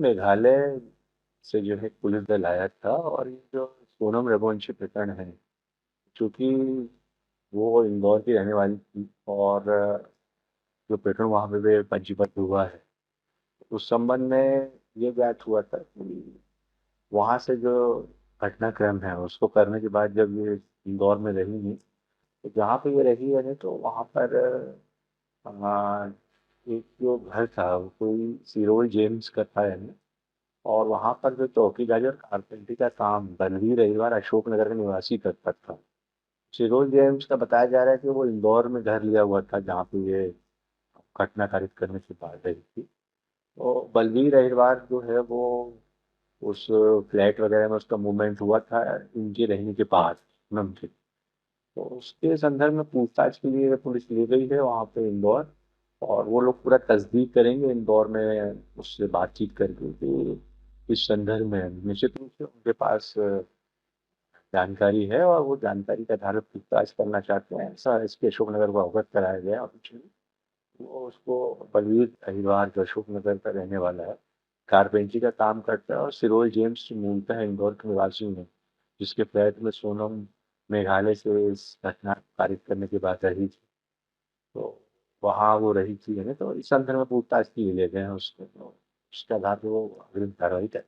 मेघालय से जो है पुलिस दल आया था और ये जो सोनम रघुवंशी प्रकरण है, चूंकि वो इंदौर की रहने वाली थी और जो प्रकरण वहाँ पे पंजीबद्ध हुआ है, उस संबंध में ये ज्ञात हुआ था कि वहाँ से जो घटनाक्रम है उसको करने के बाद जब ये इंदौर में रही नहीं, तो जहाँ पे ये रही है तो वहाँ पर एक जो घर था वो कोई सिरोल जेम्स का था है ना। और वहाँ पर जो चौकीदारी और कारपेंटरी का काम बलवीर रविवार अशोकनगर का निवासी करता था। सिरोल जेम्स का बताया जा रहा है कि वो इंदौर में घर लिया हुआ था जहाँ पे ये घटना कारित करने की बात रही थी। तो बलवीर अहिरवार जो है वो उस फ्लैट वगैरह में उसका मूवमेंट हुआ था इनके रहने के बाद नमके। तो उसके संदर्भ में पूछताछ के लिए पुलिस ले गई है वहाँ पे इंदौर। और वो लोग पूरा तस्दीक करेंगे इंदौर में उससे बातचीत करके कि इस संदर्भ में निश्चित रूप से उनके पास जानकारी है और वो जानकारी के आधार पर पूछताछ करना चाहते हैं, ऐसा एसपी अशोकनगर को अवगत कराया गया है। और वो उसको बलवीर अहिरवार जो अशोकनगर का रहने वाला है, कारपेंटरी का काम करता है और सिरोल जेम्स जो मूलतः इंदौर के निवासी हैं, जिसके फ्लैट में सोनम मेघालय से इस घटना को पारित करने की बात रही थी। तो वहाँ वो रही थी है ना, तो इस संदर्भ में पूछताछ के लिए ले गए हैं उसको, तो उसके आधार पर वो अग्रिम कार्रवाई करें।